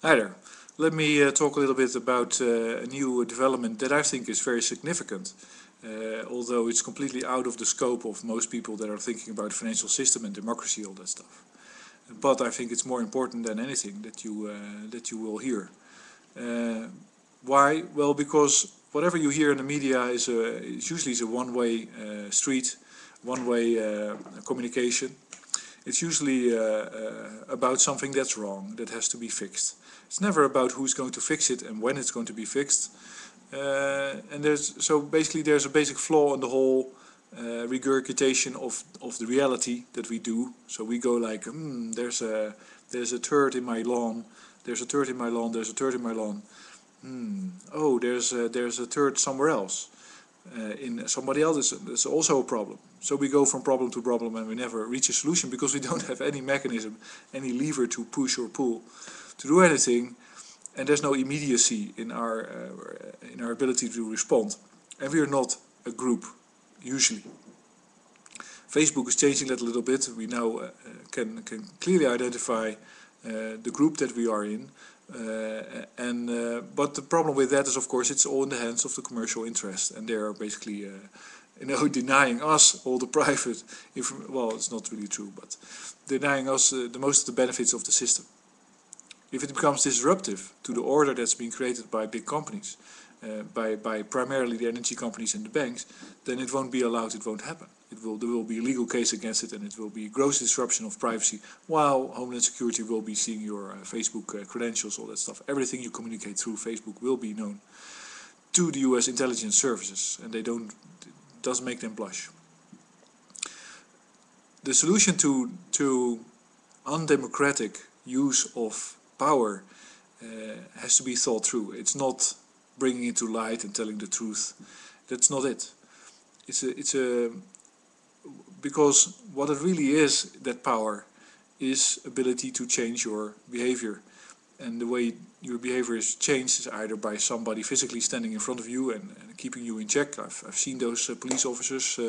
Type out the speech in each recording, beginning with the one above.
Hi there. Let me talk a little bit about a new development that I think is very significant, although it's completely out of the scope of most people that are thinking about financial system and democracy, all that stuff. But I think it's more important than anything that you will hear. Uh, why? Well, because whatever you hear in the media is usually a one-way street, one-way communication. It's usually about something that's wrong, that has to be fixed. It's never about who's going to fix it and when it's going to be fixed. And there's a basic flaw in the whole regurgitation of the reality that we do. So we go like, there's a turd in my lawn, there's a turd in my lawn, there's a turd in my lawn. Oh, there's a turd somewhere else. In somebody else is also a problem. So we go from problem to problem and we never reach a solution because we don't have any mechanism, any lever to push or pull to do anything, and there's no immediacy in our ability to respond. And we are not a group usually. Facebook is changing that a little bit. We now can clearly identify the group that we are in. But the problem with that is, of course, it's all in the hands of the commercial interest, and they are basically, denying us all the private. Well, it's not really true, but denying us the most of the benefits of the system. If it becomes disruptive to the order that's being created by big companies, by primarily the energy companies and the banks, then it won't be allowed. It won't happen. There will be a legal case against it, and it will be gross disruption of privacy, while Homeland Security will be seeing your Facebook credentials, all that stuff. Everything you communicate through Facebook will be known to the US intelligence services, and it doesn't make them blush. The solution to undemocratic use of power has to be thought through. It's not bringing it to light and telling the truth. That's not it. Because what it really is, that power, is ability to change your behavior. And the way your behavior is changed is either by somebody physically standing in front of you and keeping you in check. I've seen those police officers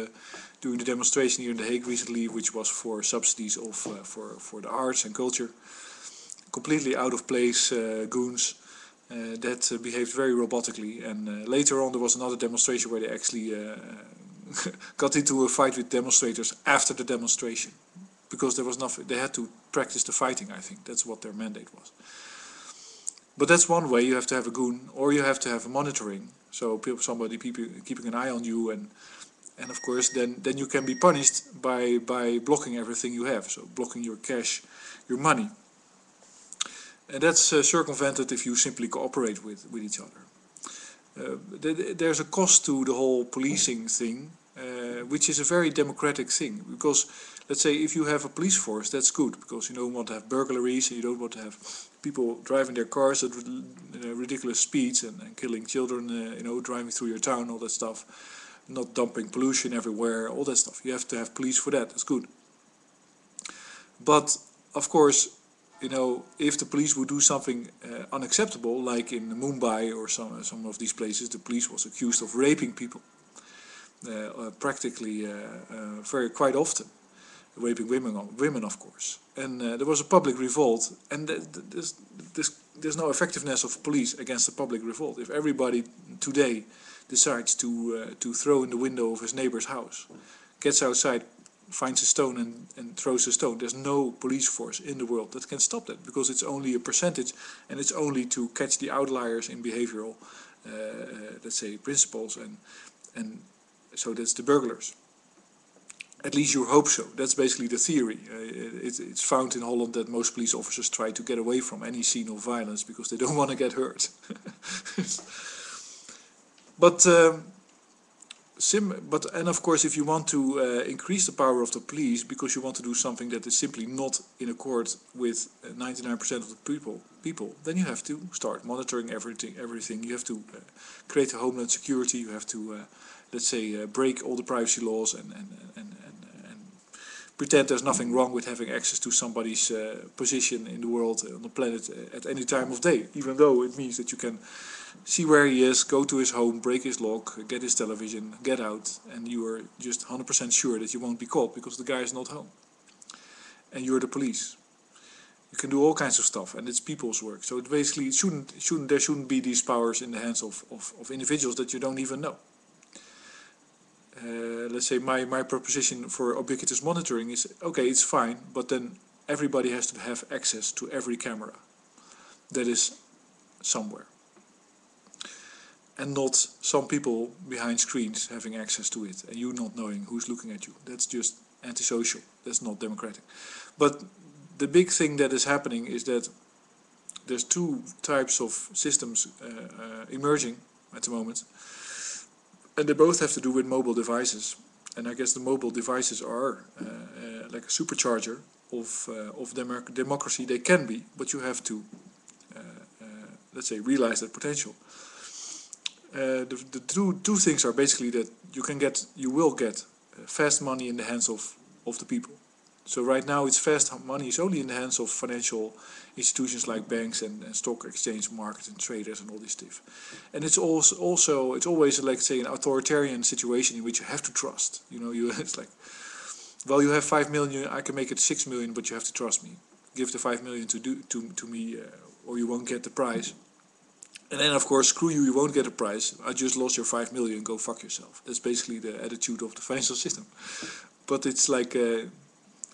during the demonstration here in The Hague recently, which was for subsidies for the arts and culture. Completely out of place goons that behaved very robotically. And later on there was another demonstration where they actually got into a fight with demonstrators after the demonstration, because there was nothing. They had to practice the fighting. I think that's what their mandate was. But that's one way. You have to have a goon, or you have to have a monitoring. So somebody keeping an eye on you, and of course then you can be punished by blocking everything you have. So blocking your cash, your money, and that's circumvented if you simply cooperate with each other. There's a cost to the whole policing thing, which is a very democratic thing, because let's say if you have a police force, that's good, because you don't want to have burglaries and you don't want to have people driving their cars at ridiculous speeds and killing children, driving through your town, all that stuff, not dumping pollution everywhere, all that stuff. You have to have police for that. That's good. But of course, if the police would do something unacceptable, like in Mumbai or some of these places, the police was accused of raping people, practically quite often, raping women, of course. And there was a public revolt, and there's no effectiveness of police against a public revolt. If everybody today decides to throw in the window of his neighbor's house, gets outside, finds a stone and throws a stone, there's no police force in the world that can stop that, because it's only a percentage, and it's only to catch the outliers in behavioral, let's say, principles, and so that's the burglars. At least you hope so. That's basically the theory. It's found in Holland that most police officers try to get away from any scene of violence because they don't want to get hurt. But and of course, if you want to increase the power of the police because you want to do something that is simply not in accord with 99% of the people, then you have to start monitoring everything. You have to create a homeland security. You have to, let's say, break all the privacy laws and pretend there's nothing wrong with having access to somebody's position in the world, on the planet, at any time of day, even though it means that you can see where he is, go to his home, break his lock, get his television, get out, and you are just 100% sure that you won't be caught because the guy is not home. And you're the police. You can do all kinds of stuff, and it's people's work. So it basically there shouldn't be these powers in the hands of individuals that you don't even know. Let's say my proposition for ubiquitous monitoring is, okay, it's fine, but then everybody has to have access to every camera that is somewhere. And not some people behind screens having access to it and you not knowing who's looking at you. That's just antisocial. That's not democratic. But the big thing that is happening is that there's two types of systems emerging at the moment. And they both have to do with mobile devices. And I guess the mobile devices are like a supercharger of democracy. They can be, but you have to, let's say, realize that potential. The two things are basically that you will get fast money in the hands of the people. So right now it's fast money is only in the hands of financial institutions like banks and stock exchange markets and traders and all this stuff. And it's also it's always like, say, an authoritarian situation in which you have to trust. It's like, well, you have 5 million, I can make it 6 million, but you have to trust me. Give the 5 million to me, or you won't get the prize. And then, of course, screw you, you won't get a prize. I just lost your 5 million, go fuck yourself. That's basically the attitude of the financial system. But it's like,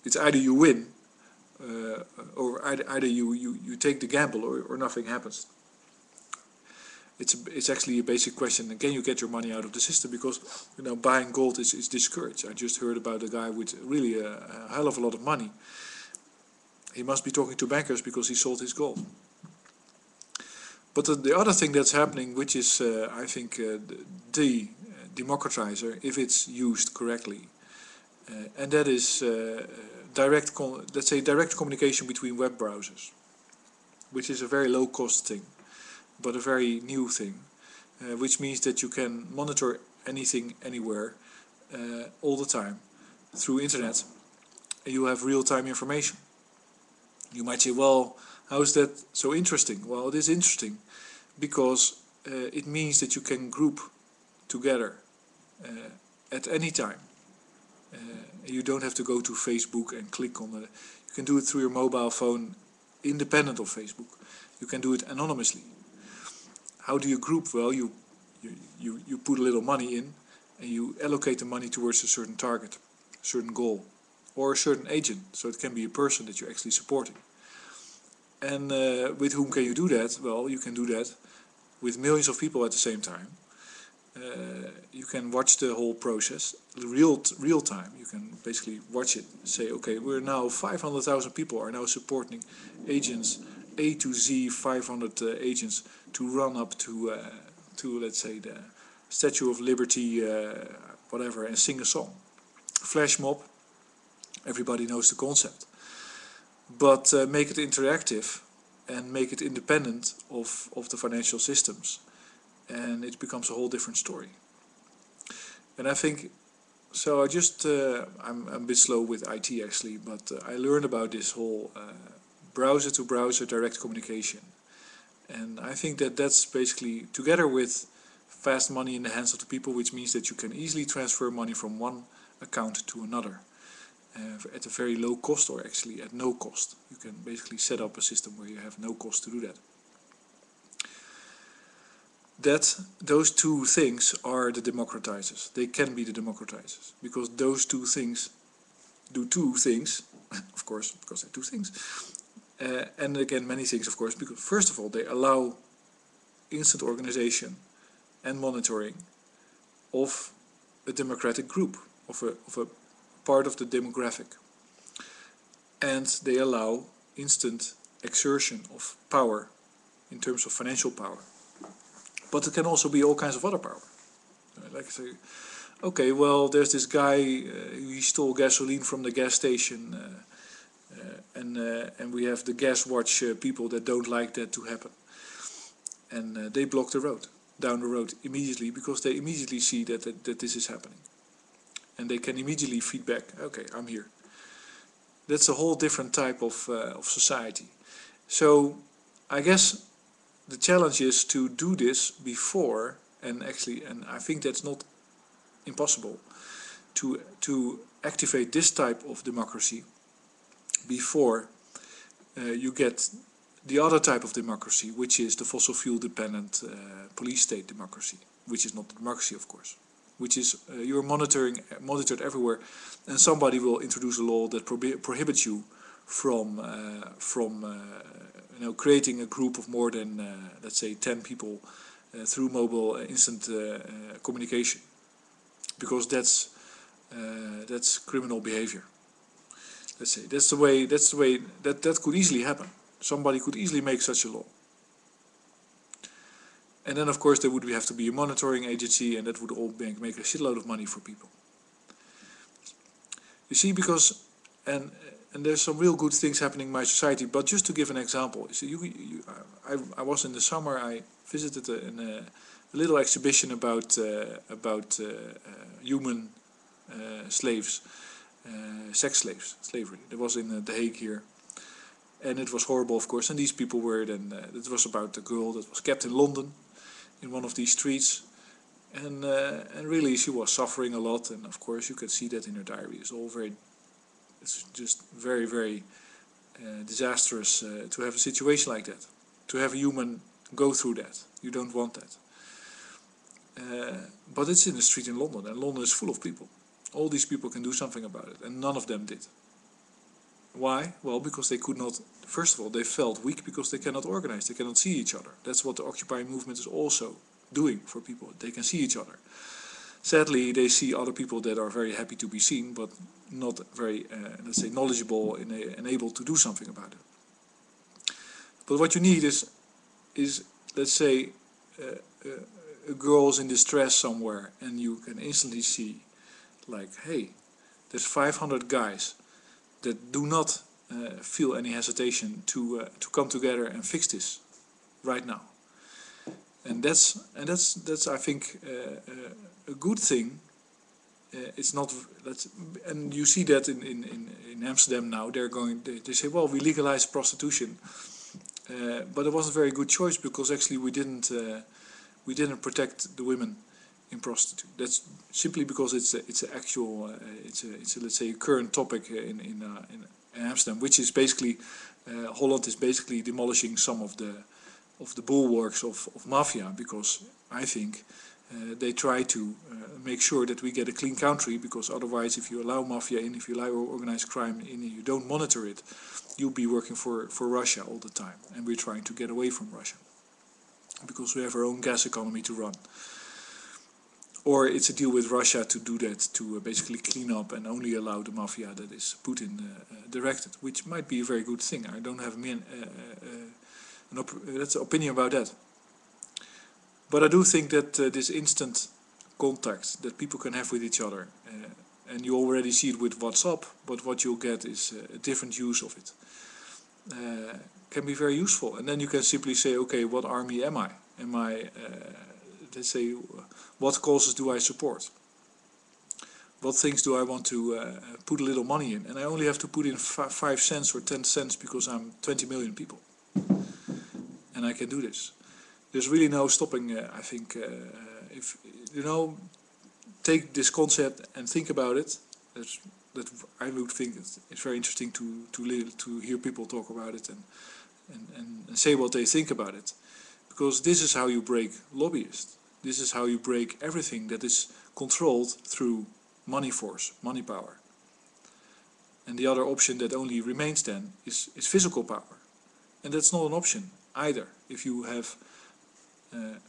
it's either you win, or either you take the gamble, or nothing happens. It's actually a basic question. Can you get your money out of the system? Because buying gold is discouraged. I just heard about a guy with really a hell of a lot of money. He must be talking to bankers because he sold his gold. But the other thing that's happening, which is, I think, the democratizer, if it's used correctly, and that is direct communication between web browsers, which is a very low-cost thing, but a very new thing, which means that you can monitor anything, anywhere, all the time, through internet, and you have real-time information. You might say, well, how is that so interesting? Well, it is interesting because it means that you can group together at any time. You don't have to go to Facebook and click on it. You can do it through your mobile phone, independent of Facebook. You can do it anonymously. How do you group? Well, you put a little money in, and you allocate the money towards a certain target, a certain goal, or a certain agent. So it can be a person that you're actually supporting. And with whom can you do that? Well, you can do that with millions of people at the same time. You can watch the whole process real time. You can basically watch it, say, okay, we're now 500,000 people are now supporting agents A to Z, 500 agents to run up to let's say the Statue of Liberty, whatever, and sing a song. Flash mob, everybody knows the concept. But make it interactive and make it independent of the financial systems. And it becomes a whole different story. And I think, so I just, I'm a bit slow with IT actually, but I learned about this whole browser-to-browser direct communication. And I think that that's basically, together with fast money in the hands of the people, which means that you can easily transfer money from one account to another. At a very low cost, or actually at no cost. You can basically set up a system where you have no cost to do that. Those two things are the democratizers. They can be the democratizers, because those two things do two things, of course, because they're two things. And again, many things, of course, because first of all, they allow instant organization and monitoring of a democratic group, of a part of the demographic, and they allow instant exertion of power in terms of financial power. But it can also be all kinds of other power. Like say, okay, well, there's this guy, he stole gasoline from the gas station, and we have the gas watch people that don't like that to happen, and they block the road, down the road immediately, because they immediately see that this is happening. And they can immediately feedback, okay, I'm here. That's a whole different type of society. So I guess the challenge is to do this before, and I think that's not impossible, to activate this type of democracy before you get the other type of democracy, which is the fossil fuel dependent police state democracy, which is not democracy, of course, which is you're monitored everywhere, and somebody will introduce a law that prohibits you from creating a group of more than let's say 10 people through mobile instant communication, because that's criminal behavior. Let's say that's the way that could easily happen. Somebody could easily make such a law. And then of course there would have to be a monitoring agency, and that would all make a shitload of money for people. You see, because and there's some real good things happening in my society. But just to give an example, you see, I was in the summer. I visited a little exhibition about human slaves, sex slaves, slavery. It was in The Hague here, and it was horrible, of course. And these people were then. It was about a girl that was kept in London, in one of these streets, and really she was suffering a lot. And of course you can see that in her diary. It's just very, very disastrous to have a situation like that, to have a human go through that. You don't want that. But it's in the street in London, and London is full of people. All these people can do something about it, and none of them did. Why? Well, because they could not. First of all, they felt weak because they cannot organize, they cannot see each other. That's what the Occupy movement is also doing for people. They can see each other. Sadly, they see other people that are very happy to be seen, but not very, let's say, knowledgeable and able to do something about it. But what you need is let's say, a girl's in distress somewhere, and you can instantly see, like, hey, there's 500 guys that do not feel any hesitation to come together and fix this right now. And that's I think a good thing. It's not. And you see that in Amsterdam now. They say, well, we legalize prostitution, but it wasn't a very good choice, because actually we didn't protect the women in prostitution. That's simply because it's a let's say a current topic in Amsterdam, which is basically Holland is basically demolishing some of the bulwarks of mafia, because I think they try to make sure that we get a clean country, because otherwise, if you allow mafia in, if you allow organized crime in, and you don't monitor it, you'll be working for Russia all the time. And we're trying to get away from Russia, because we have our own gas economy to run. Or it's a deal with Russia to do that, to basically clean up and only allow the mafia that is Putin directed, which might be a very good thing. I don't have an opinion about that. But I do think that this instant contact that people can have with each other, and you already see it with WhatsApp, but what you'll get is a different use of it, can be very useful. And then you can simply say, okay, what army am I? Am I, let's say, what causes do I support? What things do I want to put a little money in? And I only have to put in 5 cents or 10 cents because I'm 20 million people. And I can do this. There's really no stopping, I think, if, take this concept and think about it. That I would think it's very interesting to hear people talk about it and say what they think about it. Because this is how you break lobbyists. This is how you break everything that is controlled through money force, money power. And the other option that only remains then is physical power. And that's not an option either, if you have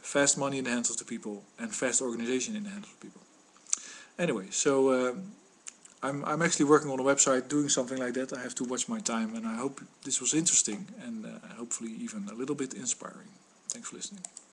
fast money in the hands of the people and fast organization in the hands of the people. Anyway, so I'm actually working on a website doing something like that. I have to watch my time, and I hope this was interesting and hopefully even a little bit inspiring. Thanks for listening.